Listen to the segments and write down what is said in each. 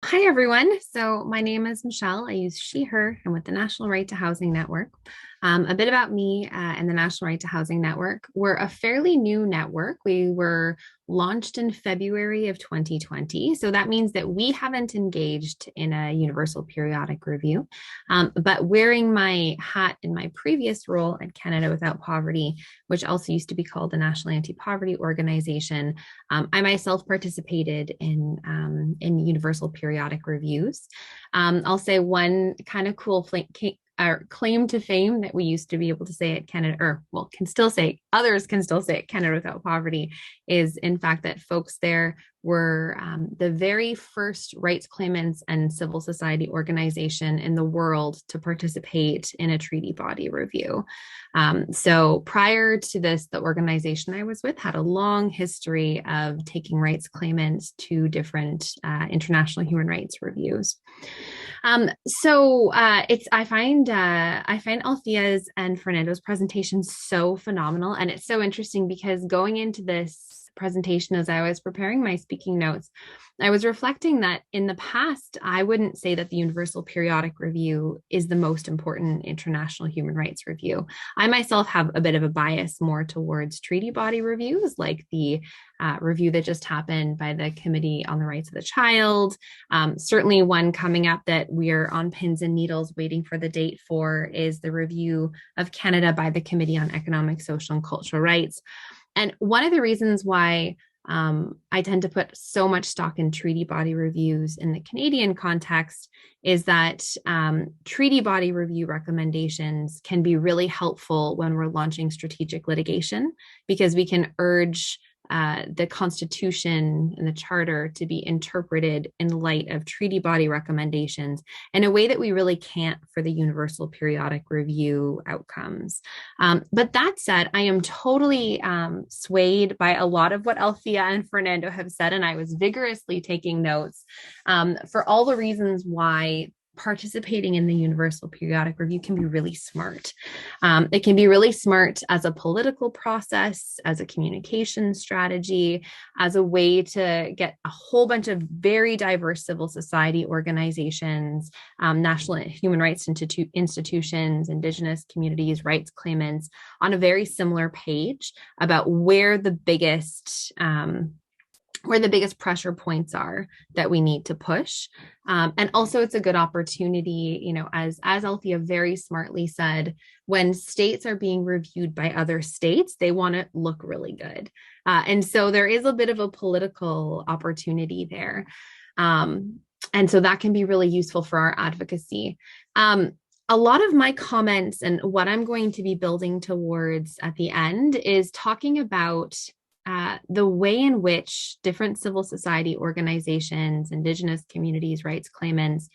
Hi, everyone. So, my name is Michelle. I use she, her, and with the National Right to Housing Network. A bit about me and the National Right to Housing Network. We're a fairly new network. We were launched in February of 2020. So, that means that we haven't engaged in a universal periodic review. But wearing my hat in my previous role at Canada Without Poverty, which also used to be called the National Anti Poverty Organization, I myself participated in universal periodic reviews. I'll say one kind of cool claim to fame that we used to be able to say at Canada, or well, can still say, others can still say at Canada Without Poverty, is in fact that folks there were the very first rights claimants and civil society organization in the world to participate in a treaty body review. So prior to this, the organization I was with had a long history of taking rights claimants to different international human rights reviews. I find Althea's and Fernando's presentations so phenomenal, and it's so interesting because going into this presentation, as I was preparing my speaking notes, I was reflecting that in the past, I wouldn't say that the Universal Periodic Review is the most important international human rights review. I myself have a bit of a bias more towards treaty body reviews, like the review that just happened by the Committee on the Rights of the Child. Certainly, one coming up that we're on pins and needles waiting for the date for is the review of Canada by the Committee on Economic, Social, and Cultural Rights. And one of the reasons why I tend to put so much stock in treaty body reviews in the Canadian context is that treaty body review recommendations can be really helpful when we're launching strategic litigation because we can urge the Constitution and the Charter to be interpreted in light of treaty body recommendations in a way that we really can't for the Universal Periodic Review outcomes. But that said, I am totally swayed by a lot of what Althea and Fernando have said, and I was vigorously taking notes for all the reasons why participating in the Universal Periodic Review can be really smart. It can be really smart as a political process, as a communication strategy, as a way to get a whole bunch of very diverse civil society organizations, national human rights institutions, Indigenous communities, rights claimants on a very similar page about where the biggest pressure points are that we need to push. And also it's a good opportunity, as Althea very smartly said, when states are being reviewed by other states, they want to look really good. And so there is a bit of a political opportunity there. And so that can be really useful for our advocacy. A lot of my comments and what I'm going to be building towards at the end is talking about the way in which different civil society organizations, Indigenous communities, rights claimants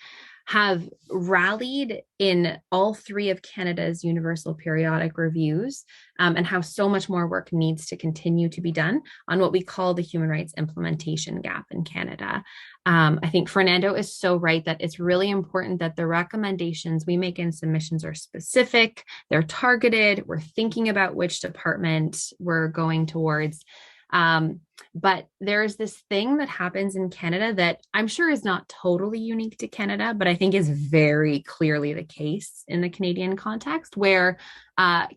have rallied in all three of Canada's universal periodic reviews, and how so much more work needs to continue to be done on what we call the human rights implementation gap in Canada. I think Fernando is so right that it's really important that the recommendations we make in submissions are specific, they're targeted, we're thinking about which department we're going towards. But there's this thing that happens in Canada that I'm sure is not totally unique to Canada, but I think is very clearly the case in the Canadian context, where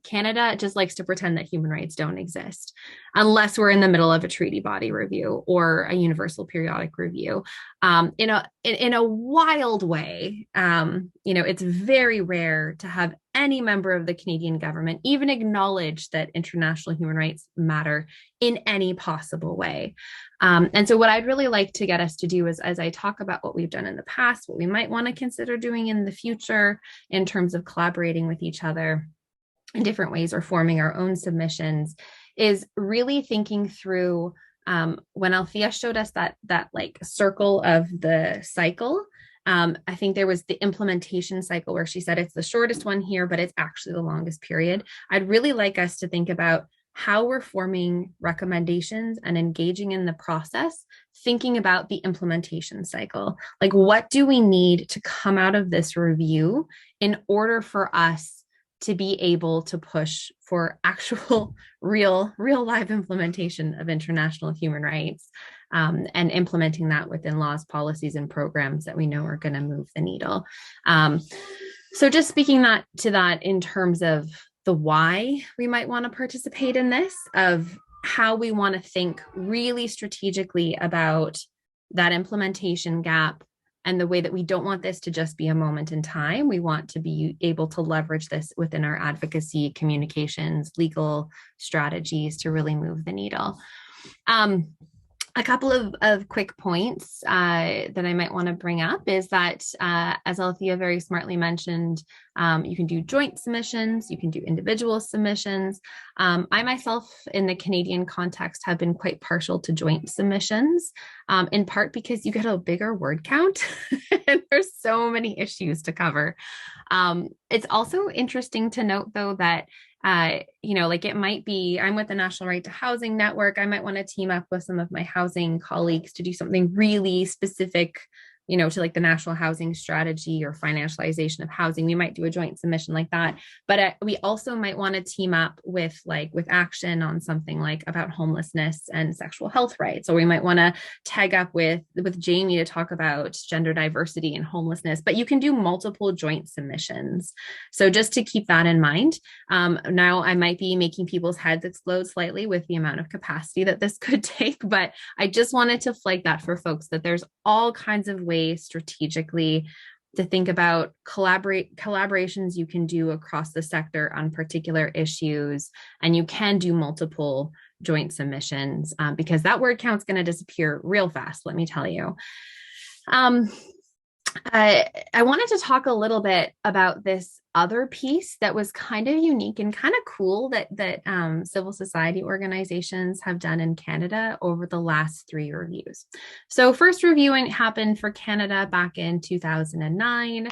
Canada just likes to pretend that human rights don't exist unless we're in the middle of a treaty body review or a universal periodic review. In a wild way, it's very rare to have any member of the Canadian government even acknowledge that international human rights matter in any possible way. And so what I'd really like to get us to do is, as I talk about what we've done in the past, what we might want to consider doing in the future in terms of collaborating with each other in different ways or forming our own submissions, is really thinking through when Althea showed us that like circle of the cycle. I think there was the implementation cycle where she said it's the shortest one here, but it's actually the longest period. I'd really like us to think about how we're forming recommendations and engaging in the process, thinking about the implementation cycle. Like, what do we need to come out of this review in order for us to be able to push for actual real live implementation of international human rights, and implementing that within laws, policies, and programs that we know are going to move the needle. So just speaking to that in terms of the why we might want to participate in this, of how we want to think really strategically about that implementation gap, and the way that we don't want this to just be a moment in time. We want to be able to leverage this within our advocacy, communications, legal strategies to really move the needle. A couple of quick points that I might want to bring up is that, as Althea very smartly mentioned, you can do joint submissions, you can do individual submissions. I myself, in the Canadian context, have been quite partial to joint submissions, in part because you get a bigger word count and there's so many issues to cover. It's also interesting to note, though, that like it might be, I'm with the National Right to Housing Network. I might want to team up with some of my housing colleagues to do something really specific, to like the national housing strategy or financialization of housing. We might do a joint submission like that. But we also might want to team up with Action on something like about homelessness and sexual health rights. Or we might want to tag up with Jamie to talk about gender diversity and homelessness. But you can do multiple joint submissions. So just to keep that in mind. Now I might be making people's heads explode slightly with the amount of capacity that this could take, but I just wanted to flag that for folks, that there's all kinds of ways strategically to think about collaborations you can do across the sector on particular issues, and you can do multiple joint submissions, because that word count's going to disappear real fast, let me tell you. I wanted to talk a little bit about this other piece that was kind of unique and kind of cool that civil society organizations have done in Canada over the last 3 reviews. So first reviewing happened for Canada back in 2009.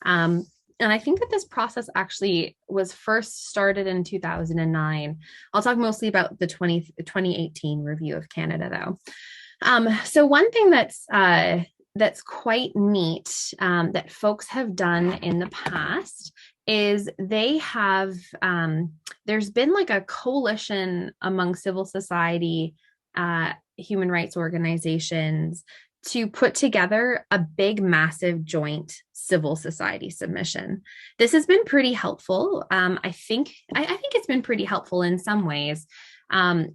And I think that this process actually was first started in 2009. I'll talk mostly about the 2018 review of Canada, though. So one thing that's quite neat, that folks have done in the past, is they have, there's been like a coalition among civil society, human rights organizations to put together a big, massive joint civil society submission. This has been pretty helpful. I think it's been pretty helpful in some ways,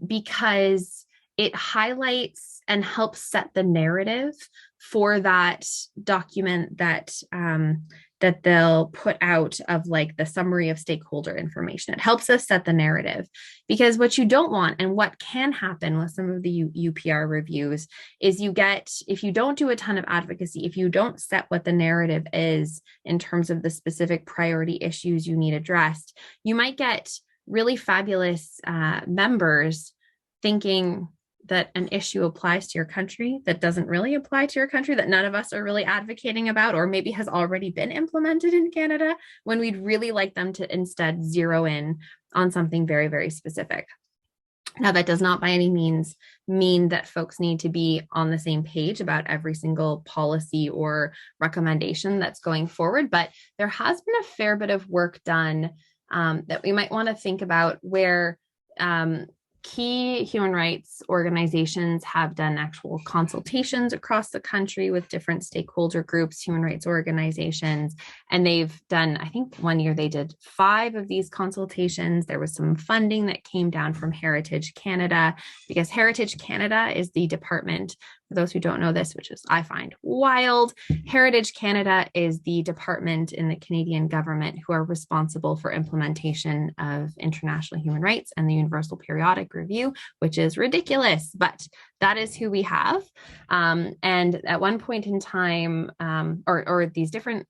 because it highlights and helps set the narrative for that document that they'll put out of like the summary of stakeholder information. It helps us set the narrative, because what you don't want, and what can happen with some of the UPR reviews, is if you don't do a ton of advocacy, if you don't set what the narrative is in terms of the specific priority issues you need addressed, you might get really fabulous members thinking that an issue applies to your country that doesn't really apply to your country, that none of us are really advocating about, or maybe has already been implemented in Canada, when we'd really like them to instead zero in on something very, very specific. Now, that does not by any means mean that folks need to be on the same page about every single policy or recommendation that's going forward, but there has been a fair bit of work done that we might want to think about, where key human rights organizations have done actual consultations across the country with different stakeholder groups, human rights organizations, and they've done, I think one year they did 5 of these consultations. There was some funding that came down from Heritage Canada, because Heritage Canada is the department, for those who don't know this, which is, I find wild, Heritage Canada is the department in the Canadian government who are responsible for implementation of international human rights and the Universal Periodic Review, which is ridiculous, but that is who we have. And at one point in time, or these different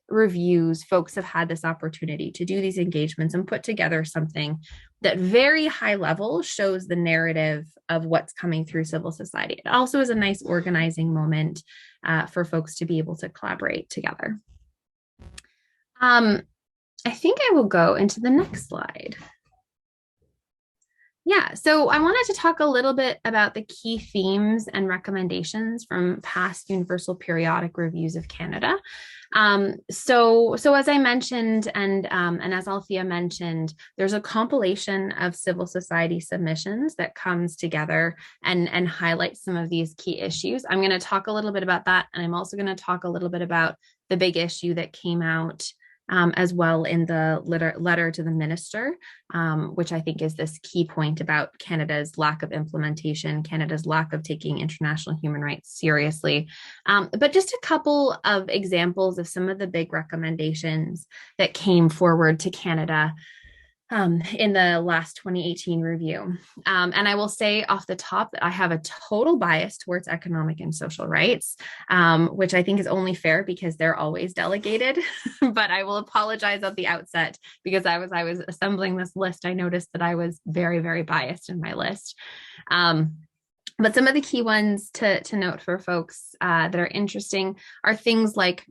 reviews, folks have had this opportunity to do these engagements and put together something that very high level shows the narrative of what's coming through civil society. It also is a nice organizing moment for folks to be able to collaborate together. I think I will go into the next slide. Yeah, so I wanted to talk a little bit about the key themes and recommendations from past Universal Periodic Reviews of Canada. So as I mentioned, and as Althea mentioned, there's a compilation of civil society submissions that comes together and highlights some of these key issues. I'm going to talk a little bit about that, and I'm also going to talk a little bit about the big issue that came out as well in the letter to the minister, which I think is this key point about Canada's lack of implementation, Canada's lack of taking international human rights seriously. But just a couple of examples of some of the big recommendations that came forward to Canada in the last 2018 review. And I will say off the top that I have a total bias towards economic and social rights, which I think is only fair because they're always delegated. But I will apologize at the outset because I was assembling this list. I noticed that I was very, very biased in my list. But some of the key ones to note for folks that are interesting are things like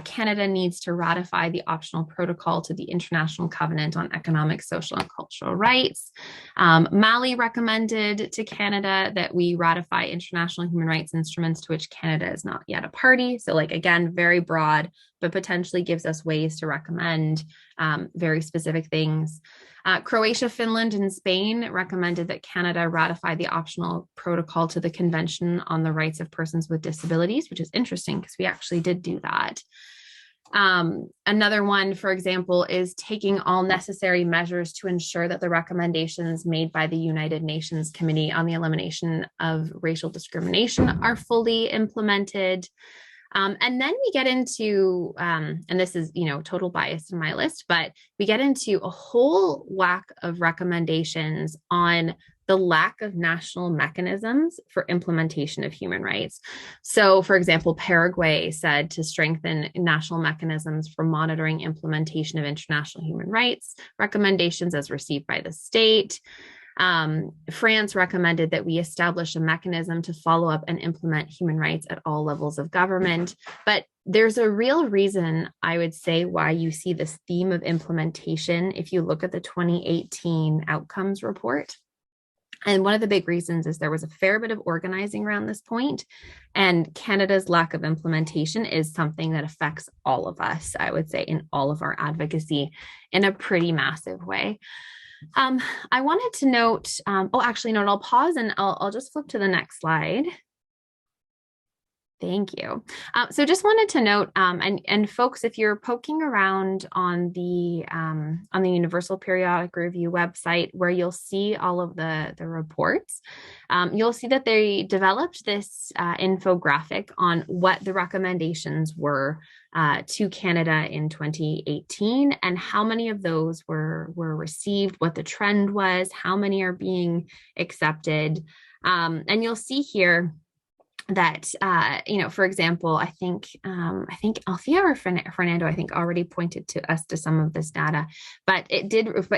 Canada needs to ratify the optional protocol to the International Covenant on Economic, Social, and Cultural Rights. Mali recommended to Canada that we ratify international human rights instruments to which Canada is not yet a party. So like, again, very broad, but potentially gives us ways to recommend very specific things. Croatia, Finland, and Spain recommended that Canada ratify the optional protocol to the Convention on the Rights of Persons with Disabilities, which is interesting because we actually did do that. Another one, for example, is taking all necessary measures to ensure that the recommendations made by the United Nations Committee on the Elimination of Racial Discrimination are fully implemented. And then we get into, and this is, total bias in my list, but we get into a whole whack of recommendations on the lack of national mechanisms for implementation of human rights. So, for example, Paraguay said to strengthen national mechanisms for monitoring implementation of international human rights recommendations as received by the state. France recommended that we establish a mechanism to follow up and implement human rights at all levels of government. But there's a real reason, I would say, why you see this theme of implementation if you look at the 2018 outcomes report. And one of the big reasons is there was a fair bit of organizing around this point, and Canada's lack of implementation is something that affects all of us, I would say, in all of our advocacy in a pretty massive way. I wanted to note, I'll pause and I'll just flip to the next slide. Thank you. So just wanted to note, and folks, if you're poking around on the Universal Periodic Review website, where you'll see all of the reports, you'll see that they developed this infographic on what the recommendations were to Canada in 2018 and how many of those were received, what the trend was, how many are being accepted, and you'll see here that for example, I think Althea or Fernando, I think, already pointed to us to some of this data, but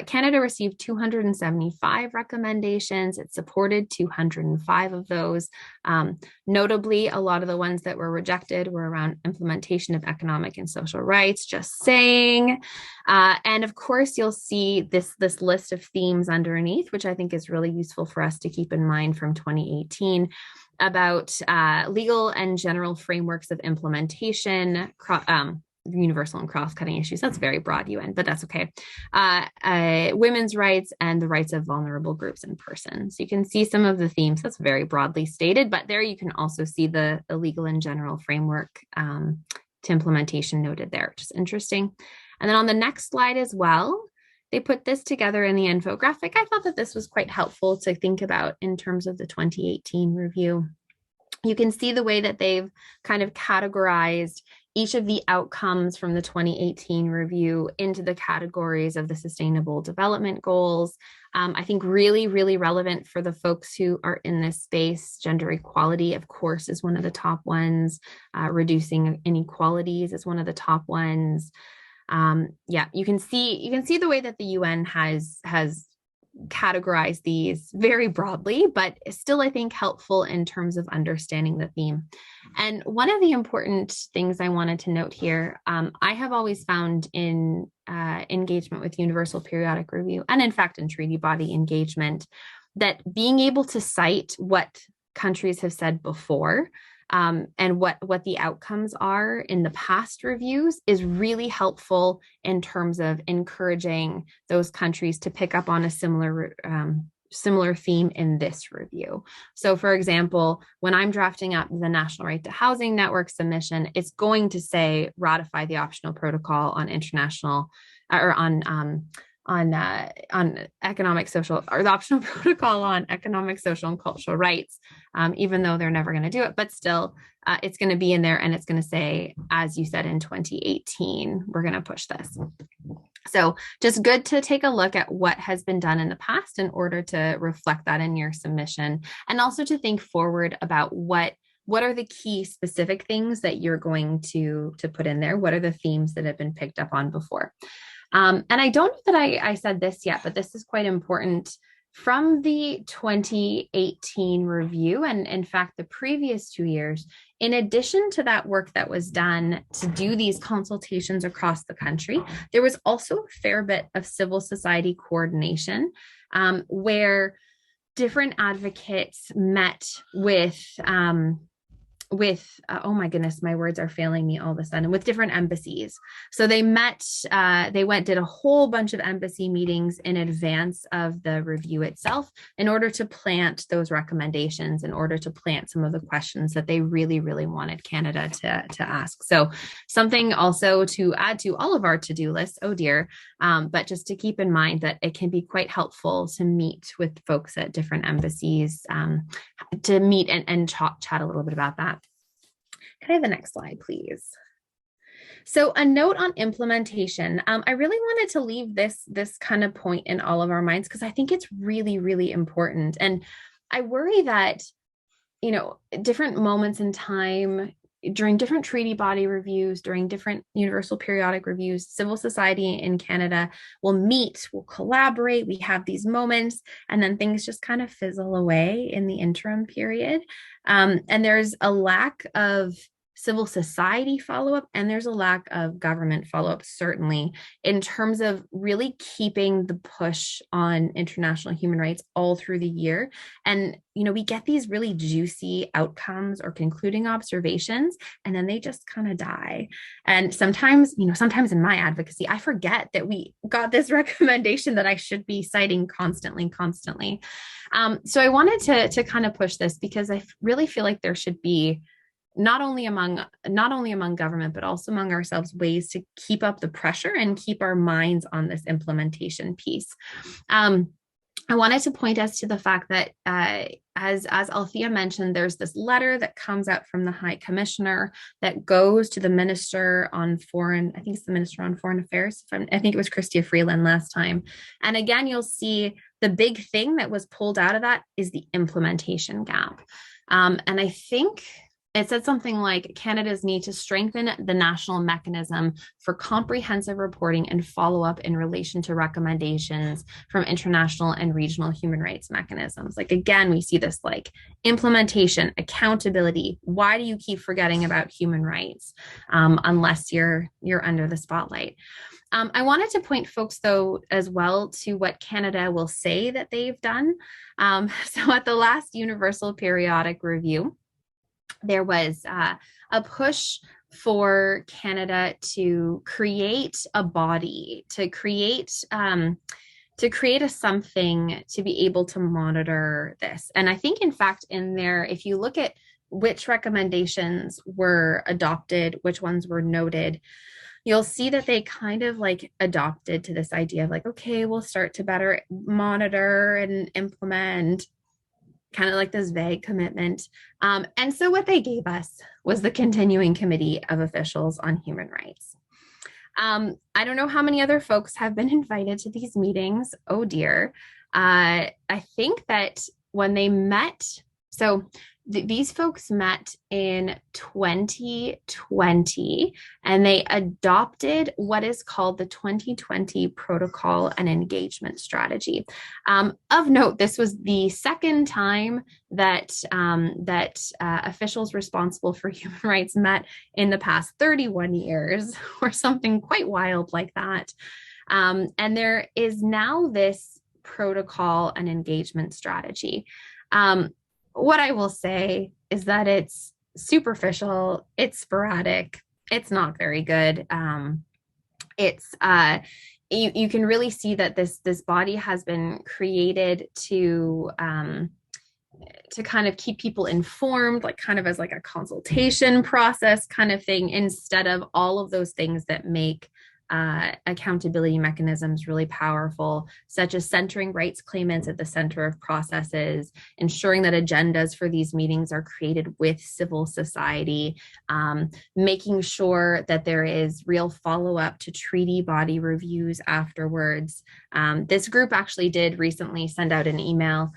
Canada received 275 recommendations. It supported 205 of those. Notably, a lot of the ones that were rejected were around implementation of economic and social rights, just saying. And of course, you'll see this list of themes underneath, which I think is really useful for us to keep in mind from 2018. About legal and general frameworks of implementation, universal and cross-cutting issues. That's very broad, UN, but that's okay. Women's rights and the rights of vulnerable groups and persons. You can see some of the themes. That's very broadly stated, but there you can also see the legal and general framework to implementation noted there, which is interesting. And then on the next slide as well, they put this together in the infographic. I thought that this was quite helpful to think about in terms of the 2018 review. You can see the way that they've kind of categorized each of the outcomes from the 2018 review into the categories of the Sustainable Development Goals. I think really, really relevant for the folks who are in this space. Gender equality, of course, is one of the top ones. Reducing inequalities is one of the top ones. You can see the way that the UN has categorized these very broadly, but still, I think, helpful in terms of understanding the theme. And one of the important things I wanted to note here, I have always found in engagement with Universal Periodic Review, and in fact in treaty body engagement, that being able to cite what countries have said before and what the outcomes are in the past reviews is really helpful in terms of encouraging those countries to pick up on a similar theme in this review. So for example, when I'm drafting up the National Right to Housing Network submission, it's going to say ratify the optional protocol on international or on economic, social, or the optional protocol on economic, social, and cultural rights, even though they're never going to do it. But still, it's going to be in there, and it's going to say, as you said, in 2018, we're going to push this. So just good to take a look at what has been done in the past in order to reflect that in your submission, and also to think forward about what are the key specific things that you're going to put in there? What are the themes that have been picked up on before? And I don't know that I said this yet, but this is quite important. From the 2018 review, and in fact, the previous 2 years, in addition to that work that was done to do these consultations across the country, there was also a fair bit of civil society coordination, where different advocates met with oh my goodness, my words are failing me all of a sudden, with different embassies. So they did a whole bunch of embassy meetings in advance of the review itself in order to plant those recommendations, in order to plant some of the questions that they really, really wanted Canada to ask. So something also to add to all of our to-do lists, oh dear, but just to keep in mind that it can be quite helpful to meet with folks at different embassies, to meet and chat a little bit about that. Can I have the next slide, please? So a note on implementation. I really wanted to leave this kind of point in all of our minds because I think it's really, really important. And I worry that, different moments in time, during different treaty body reviews, during different universal periodic reviews, civil society in Canada will meet, will collaborate, we have these moments, and then things just kind of fizzle away in the interim period. And there's a lack of civil society follow-up, and there's a lack of government follow-up, certainly, in terms of really keeping the push on international human rights all through the year. And, we get these really juicy outcomes or concluding observations, and then they just kind of die. And sometimes in my advocacy, I forget that we got this recommendation that I should be citing constantly. So I wanted to kind of push this because I really feel like there should be not only among government, but also among ourselves, ways to keep up the pressure and keep our minds on this implementation piece. I wanted to point us to the fact that, as Althea mentioned, there's this letter that comes out from the High Commissioner that goes to the Minister on Foreign, I think it's the Minister on Foreign Affairs. I think it was Chrystia Freeland last time. And again, you'll see the big thing that was pulled out of that is the implementation gap. And I think it said something like Canada's need to strengthen the national mechanism for comprehensive reporting and follow-up in relation to recommendations from international and regional human rights mechanisms. Like, again, we see this like implementation, accountability. Why do you keep forgetting about human rights unless you're under the spotlight? I wanted to point folks, though, as well to what Canada will say that they've done. So at the last Universal Periodic Review, there was a push for Canada to create a body, to create a something to be able to monitor this. And I think, in fact, in there, if you look at which recommendations were adopted, which ones were noted, you'll see that they kind of like adopted to this idea of like, okay, we'll start to better monitor and implement, kind of like this vague commitment. And so what they gave us was the Continuing Committee of Officials on Human Rights. I don't know how many other folks have been invited to these meetings. Oh dear. I think that when they met, so these folks met in 2020, and they adopted what is called the 2020 Protocol and Engagement Strategy. Of note, this was the second time that officials responsible for human rights met in the past 31 years, or something quite wild like that. And there is now this protocol and engagement strategy. What I will say is that it's superficial, it's sporadic, it's not very good. It's you can really see that this body has been created to kind of keep people informed, like kind of as like a consultation process kind of thing, instead of all of those things that make accountability mechanisms really powerful, such as centering rights claimants at the center of processes, ensuring that agendas for these meetings are created with civil society, making sure that there is real follow-up to treaty body reviews afterwards. This group actually did recently send out an email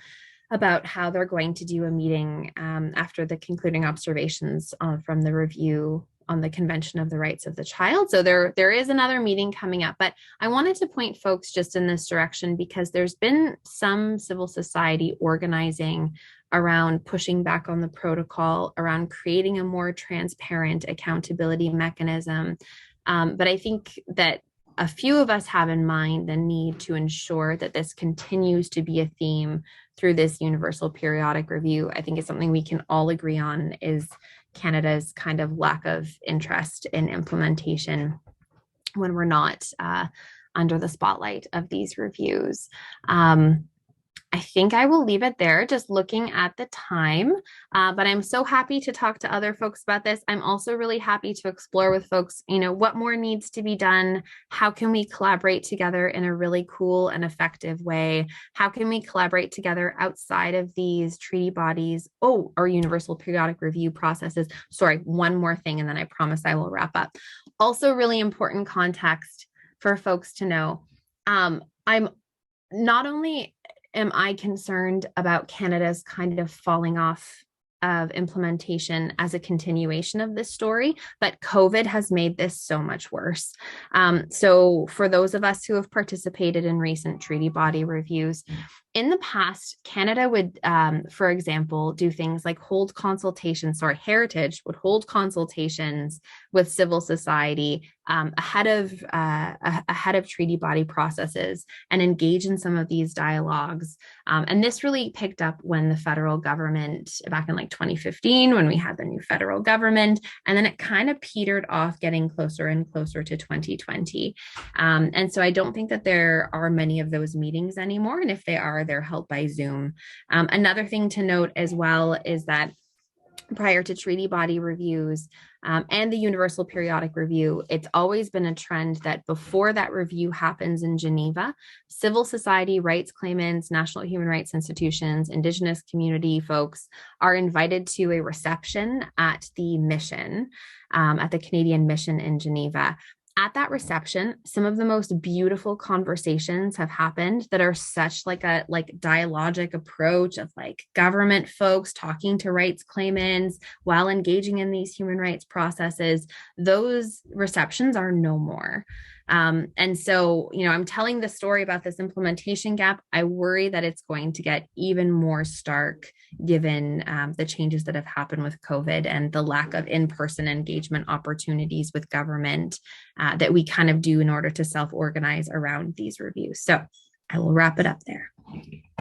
about how they're going to do a meeting after the concluding observations from the review on the Convention of the Rights of the Child. So there is another meeting coming up, but I wanted to point folks just in this direction because there's been some civil society organizing around pushing back on the protocol, around creating a more transparent accountability mechanism. But I think that a few of us have in mind the need to ensure that this continues to be a theme through this universal periodic review. I think it's something we can all agree on is Canada's kind of lack of interest in implementation when we're not under the spotlight of these reviews. I think I will leave it there, just looking at the time. But I'm so happy to talk to other folks about this. I'm also really happy to explore with folks, what more needs to be done? How can we collaborate together in a really cool and effective way? How can we collaborate together outside of these treaty bodies? Oh, our universal periodic review processes. Sorry, one more thing, and then I promise I will wrap up. Also, really important context for folks to know. I'm not only am I concerned about Canada's kind of falling off of implementation as a continuation of this story, but COVID has made this so much worse. So for those of us who have participated in recent treaty body reviews, in the past, Canada would, for example, do things like hold consultations. Sorry, Heritage would hold consultations with civil society ahead of treaty body processes and engage in some of these dialogues. And this really picked up when the federal government, back in like 2015, when we had the new federal government, and then it kind of petered off, getting closer and closer to 2020. And so I don't think that there are many of those meetings anymore. And if they are, they're held by Zoom. Another thing to note as well is that prior to treaty body reviews and the Universal Periodic Review, it's always been a trend that before that review happens in Geneva, civil society, rights claimants, national human rights institutions, Indigenous community folks are invited to a reception at the mission, at the Canadian mission in Geneva. At that reception, some of the most beautiful conversations have happened that are such like a dialogic approach of like government folks talking to rights claimants while engaging in these human rights processes. Those receptions are no more. And so, I'm telling the story about this implementation gap. I worry that it's going to get even more stark given the changes that have happened with COVID and the lack of in-person engagement opportunities with government that we kind of do in order to self-organize around these reviews. So I will wrap it up there.